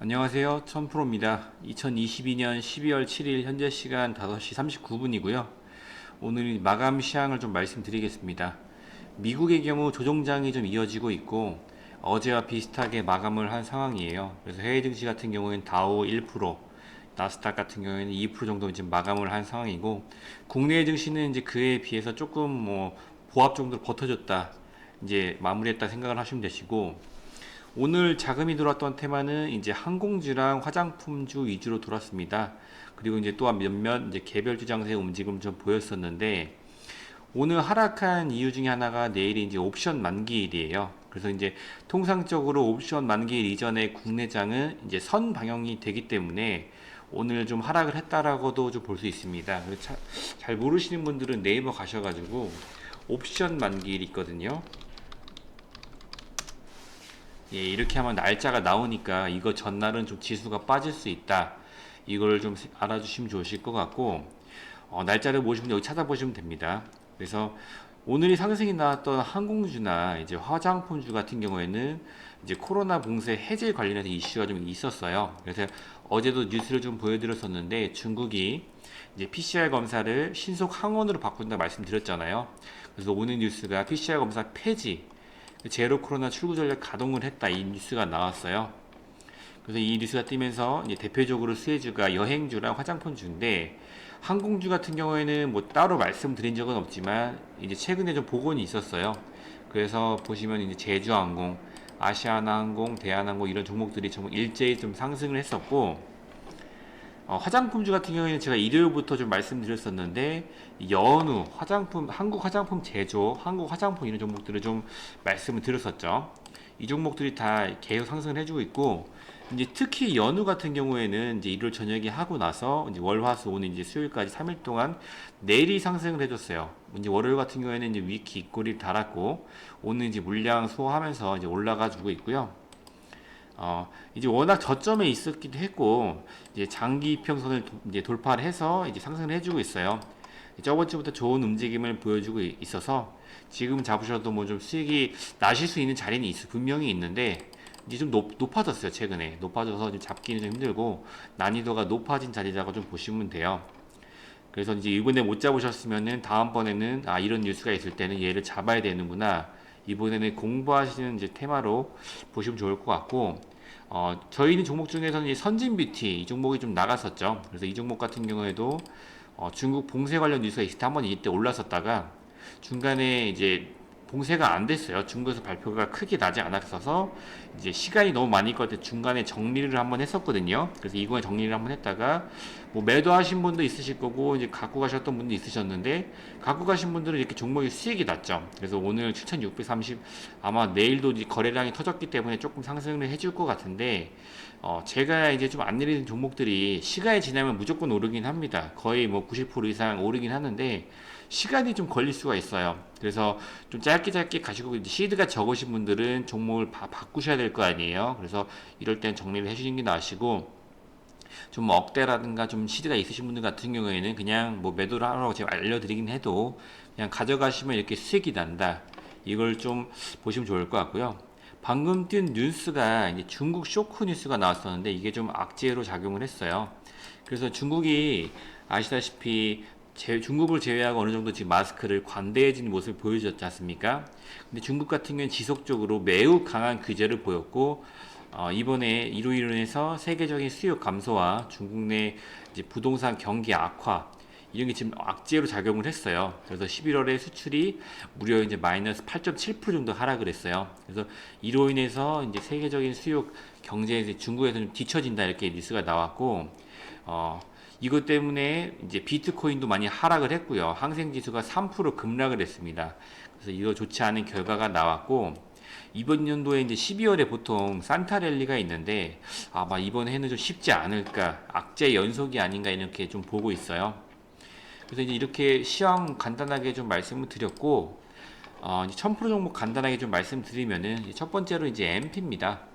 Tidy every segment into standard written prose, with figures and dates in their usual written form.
안녕하세요. 천프로입니다. 2022년 12월 7일 현재 시간 5시 39분이고요. 오늘 마감 시황을 좀 말씀드리겠습니다. 미국의 경우 조정장이 좀 이어지고 있고 어제와 비슷하게 마감을 한 상황이에요. 그래서 해외 증시 같은 경우에는 다우 1%, 나스닥 같은 경우에는 2% 정도 지금 마감을 한 상황이고 국내 증시는 이제 그에 비해서 조금 보합 정도로 버텨줬다. 이제 마무리했다 생각을 하시면 되시고 오늘 자금이 들어왔던 테마는 이제 항공주랑 화장품주 위주로 돌았습니다. 그리고 이제 또한 몇몇 이제 개별주 장세의 움직임 좀 보였었는데 오늘 하락한 이유 중에 하나가 내일이 이제 옵션 만기일이에요. 그래서 이제 통상적으로 옵션 만기일 이전에 국내장은 이제 선 방영이 되기 때문에 오늘 좀 하락을 했다라고도 좀 볼 수 있습니다. 잘 모르시는 분들은 네이버 가셔가지고 옵션 만기일 있거든요. 예, 이렇게 하면 날짜가 나오니까 이거 전날은 좀 지수가 빠질 수 있다. 이걸 좀 알아주시면 좋으실 것 같고, 날짜를 보시면 여기 찾아보시면 됩니다. 그래서 오늘이 상승이 나왔던 항공주나 이제 화장품주 같은 경우에는 이제 코로나 봉쇄 해제 관련해서 이슈가 좀 있었어요. 그래서 어제도 뉴스를 좀 보여드렸었는데 중국이 이제 PCR 검사를 신속 항원으로 바꾼다 말씀드렸잖아요. 그래서 오늘 뉴스가 PCR 검사 폐지, 제로 코로나 출구 전략 가동을 했다 이 뉴스가 나왔어요. 그래서 이 뉴스가 뜨면서 이제 대표적으로 수혜주가 여행주랑 화장품주인데 항공주 같은 경우에는 뭐 따로 말씀드린 적은 없지만 이제 최근에 좀 복원이 있었어요. 그래서 보시면 이제 제주항공, 아시아나항공, 대한항공 이런 종목들이 좀 일제히 좀 상승을 했었고 화장품주 같은 경우에는 제가 일요일부터 좀 말씀드렸었는데 연우, 화장품, 한국 화장품 제조, 한국 화장품 이런 종목들을 좀 말씀을 드렸었죠. 이 종목들이 다 계속 상승을 해주고 있고 이제 특히 연우 같은 경우에는 이제 일요일 저녁에 하고 나서 이제 월화수 오는 이제 수요일까지 3일 동안 내리 상승을 해줬어요. 이제 월요일 같은 경우에는 이제 위키 입꼬리를 달았고 오늘 이제 물량 소화하면서 이제 올라가 주고 있고요. 이제 워낙 저점에 있었기도 했고, 이제 장기 이평선을 이제 돌파를 해서 이제 상승을 해주고 있어요. 저번 주부터 좋은 움직임을 보여주고 있어서 지금 잡으셔도 뭐 좀 수익이 나실 수 있는 자리는 분명히 있는데, 이제 좀 높아졌어요, 최근에. 높아져서 좀 잡기는 좀 힘들고, 난이도가 높아진 자리라고 좀 보시면 돼요. 그래서 이제 이번에 못 잡으셨으면은 다음번에는 이런 뉴스가 있을 때는 얘를 잡아야 되는구나. 이번에는 공부하시는 이제 테마로 보시면 좋을 것 같고 저희는 종목 중에서는 이 선진 뷰티 이 종목이 좀 나갔었죠. 그래서 이 종목 같은 경우에도 중국 봉쇄 관련 뉴스가 있을 때 한번 이때 올랐었다가 중간에 이제 봉쇄가 안 됐어요. 중국에서 발표가 크게 나지 않았어서 이제 시간이 너무 많이 걸릴 때 중간에 정리를 한번 했었거든요. 그래서 이거에 정리를 한번 했다가 뭐 매도하신 분도 있으실 거고 이제 갖고 가셨던 분도 있으셨는데 갖고 가신 분들은 이렇게 종목이 수익이 났죠. 그래서 오늘 7,630 아마 내일도 이제 거래량이 터졌기 때문에 조금 상승을 해줄 것 같은데 제가 이제 좀 안 내리는 종목들이 시간이 지나면 무조건 오르긴 합니다. 거의 뭐 90% 이상 오르긴 하는데 시간이 좀 걸릴 수가 있어요. 그래서 좀 짧게 가시고 이제 시드가 적으신 분들은 종목을 바꾸셔야 될 거 아니에요. 그래서 이럴 땐 정리를 해주시는 게 나으시고 좀 억대라든가 좀 시드가 있으신 분들 같은 경우에는 그냥 뭐 매도를 하라고 제가 알려드리긴 해도 그냥 가져가시면 이렇게 수익이 난다. 이걸 좀 보시면 좋을 것 같고요. 방금 뜬 뉴스가 이제 중국 쇼크 뉴스가 나왔었는데 이게 좀 악재로 작용을 했어요. 그래서 중국이 아시다시피 중국을 제외하고 어느 정도 지금 마스크를 관대해진 모습을 보여줬지 않습니까? 근데 중국 같은 경우는 지속적으로 매우 강한 규제를 보였고, 이번에 이로 인해서 세계적인 수요 감소와 중국 내 이제 부동산 경기 악화, 이런 게 지금 악재로 작용을 했어요. 그래서 11월에 수출이 무려 이제 마이너스 8.7% 정도 하락을 했어요. 그래서 이로 인해서 이제 세계적인 수요 경제에 중국에서 좀 뒤처진다 이렇게 뉴스가 나왔고, 이것 때문에 이제 비트코인도 많이 하락을 했고요. 항생지수가 3% 급락을 했습니다. 그래서 이거 좋지 않은 결과가 나왔고, 이번 연도에 이제 12월에 보통 산타랠리가 있는데, 아마 이번 해는 좀 쉽지 않을까, 악재 연속이 아닌가 이렇게 좀 보고 있어요. 그래서 이제 이렇게 시황 간단하게 좀 말씀을 드렸고, 이제 1000% 종목 간단하게 좀 말씀드리면은, 첫 번째로 이제 MP입니다.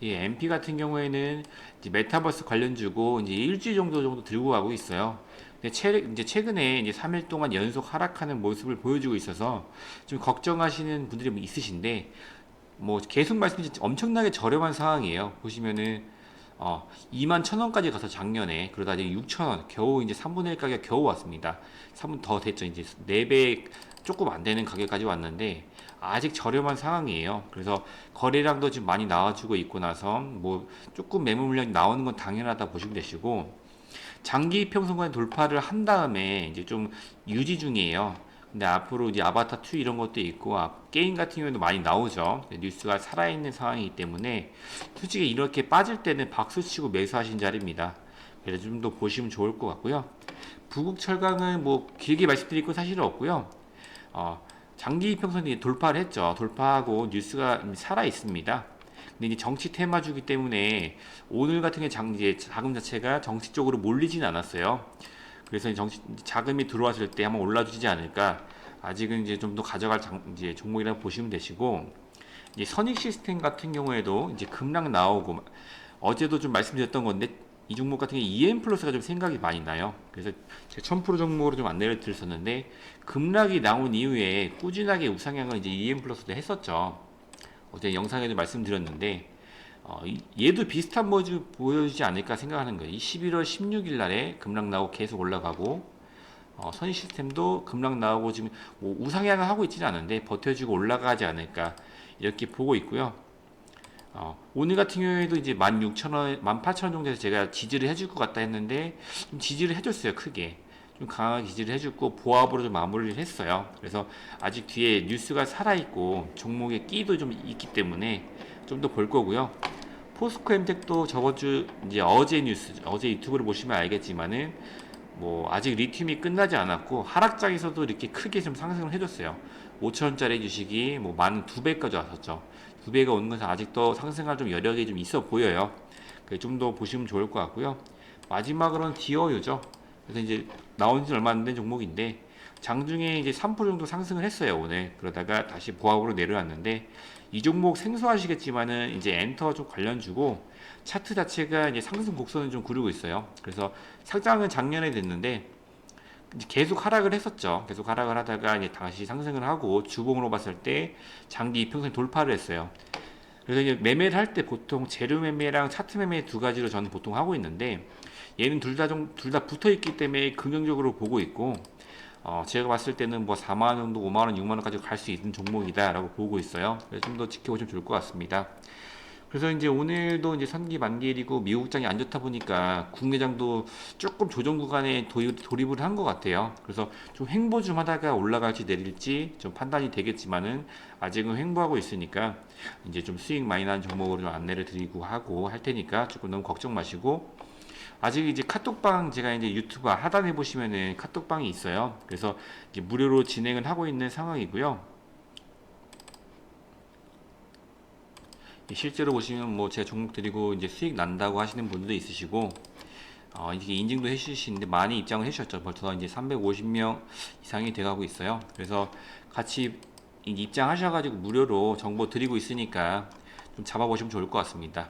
이 MP 같은 경우에는 이제 메타버스 관련주고 이제 일주일 정도 들고 가고 있어요. 근데 이제 최근에 이제 3일 동안 연속 하락하는 모습을 보여주고 있어서 좀 걱정하시는 분들이 뭐 있으신데, 뭐 계속 말씀드린 엄청나게 저렴한 상황이에요. 보시면은 2만 1,000원까지 가서 작년에, 그러다 이제 6,000원, 겨우 이제 3분의 1 가격 겨우 왔습니다. 3분 더 됐죠. 이제 4배 조금 안 되는 가격까지 왔는데 아직 저렴한 상황이에요. 그래서 거래량도 지금 많이 나와주고 있고 나서 뭐 조금 매물 물량이 나오는 건 당연하다 보시면 되시고, 장기 이평선까지 돌파를 한 다음에 이제 좀 유지 중이에요. 근데 앞으로 이제 아바타 2 이런 것도 있고, 게임 같은 경우에도 많이 나오죠. 뉴스가 살아있는 상황이기 때문에 솔직히 이렇게 빠질 때는 박수치고 매수하신 자리입니다. 그래서 좀 더 보시면 좋을 것 같고요. 부국 철강은 뭐 길게 말씀드릴 건 사실은 없고요. 장기 이평선이 돌파를 했죠. 돌파하고 뉴스가 살아 있습니다. 근데 이제 정치 테마주기 때문에 오늘 같은 경우 이제 자금 자체가 정치 쪽으로 몰리진 않았어요. 그래서 자금이 들어왔을 때 한번 올라주지 않을까. 아직은 이제 좀 더 가져갈 이제 종목이라고 보시면 되시고, 이제 선익 시스템 같은 경우에도 이제 급락 나오고, 어제도 좀 말씀드렸던 건데 이 종목 같은 경우 EM 플러스가 좀 생각이 많이 나요. 그래서 제가 1000% 종목으로 좀 안내를 드렸었는데, 급락이 나온 이후에 꾸준하게 우상향을 이제 EM 플러스도 했었죠. 어제 영상에도 말씀드렸는데, 얘도 비슷한 모습 보여주지 않을까 생각하는 거예요. 이 11월 16일 날에 급락 나오고 계속 올라가고, 선의 시스템도 급락 나오고 지금 뭐 우상향을 하고 있지는 않은데 버텨주고 올라가지 않을까 이렇게 보고 있고요. 오늘 같은 경우에도 이제 16,000원, 18,000원 정도에서 제가 지지를 해줄 것 같다 했는데 좀 지지를 해줬어요. 크게 좀 강하게 지지를 해줬고 보합으로 좀 마무리를 했어요. 그래서 아직 뒤에 뉴스가 살아있고 종목의 끼도 좀 있기 때문에 좀 더 볼 거고요. 포스코 엠텍도 저번 주 이제 어제 뉴스, 어제 유튜브를 보시면 알겠지만은 뭐 아직 리튬이 끝나지 않았고 하락장에서도 이렇게 크게 좀 상승을 해줬어요. 5천원짜리 주식이 뭐 만 2배까지 왔었죠. 2배가 오는 것은 아직도 상승할 좀 여력이 좀 있어 보여요. 좀 더 보시면 좋을 것 같고요. 마지막으로는 디어유죠. 그래서 이제 나온 지 얼마 안 된 종목인데 장중에 이제 3% 정도 상승을 했어요 오늘. 그러다가 다시 보합으로 내려왔는데, 이 종목 생소하시겠지만은 이제 엔터 좀 관련주고 차트 자체가 이제 상승 곡선을 좀 그리고 있어요. 그래서 상장은 작년에 됐는데 이제 계속 하락을 했었죠. 계속 하락을 하다가 이제 다시 상승을 하고 주봉으로 봤을 때 장기 이평선 돌파를 했어요. 그래서 이제 매매를 할 때 보통 재료 매매랑 차트 매매 두 가지로 저는 보통 하고 있는데, 얘는 둘 다 붙어 있기 때문에 긍정적으로 보고 있고, 제가 봤을 때는 뭐 4만 원 정도, 5만 원, 6만 원까지 갈 수 있는 종목이다라고 보고 있어요. 그래서 좀 더 지켜보시면 좋을 것 같습니다. 그래서 이제 오늘도 이제 선기 만기일이고 미국장이 안 좋다 보니까 국내장도 조금 조정 구간에 돌입을 한 것 같아요. 그래서 좀 횡보 좀 하다가 올라갈지 내릴지 좀 판단이 되겠지만은 아직은 횡보하고 있으니까 이제 좀 수익 많이 나는 종목으로 좀 안내를 드리고 하고 할 테니까 조금 너무 걱정 마시고, 아직 이제 카톡방 제가 이제 유튜브 하단에 보시면은 카톡방이 있어요. 그래서 이제 무료로 진행을 하고 있는 상황이고요. 실제로 보시면 뭐 제가 종목 드리고 이제 수익 난다고 하시는 분들도 있으시고, 이게 인증도 해주시는데 많이 입장을 해주셨죠. 벌써 이제 350명 이상이 돼가고 있어요. 그래서 같이 입장하셔가지고 무료로 정보 드리고 있으니까 좀 잡아보시면 좋을 것 같습니다.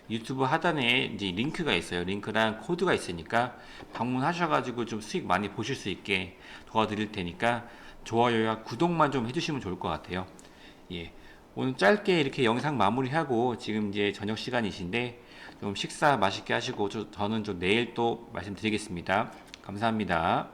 유튜브 하단에 이제 링크가 있어요. 링크랑 코드가 있으니까 방문하셔가지고 좀 수익 많이 보실 수 있게 도와드릴 테니까 좋아요와 구독만 좀 해주시면 좋을 것 같아요. 예. 오늘 짧게 이렇게 영상 마무리하고 지금 이제 저녁 시간이신데 좀 식사 맛있게 하시고 저는 좀 내일 또 말씀드리겠습니다. 감사합니다.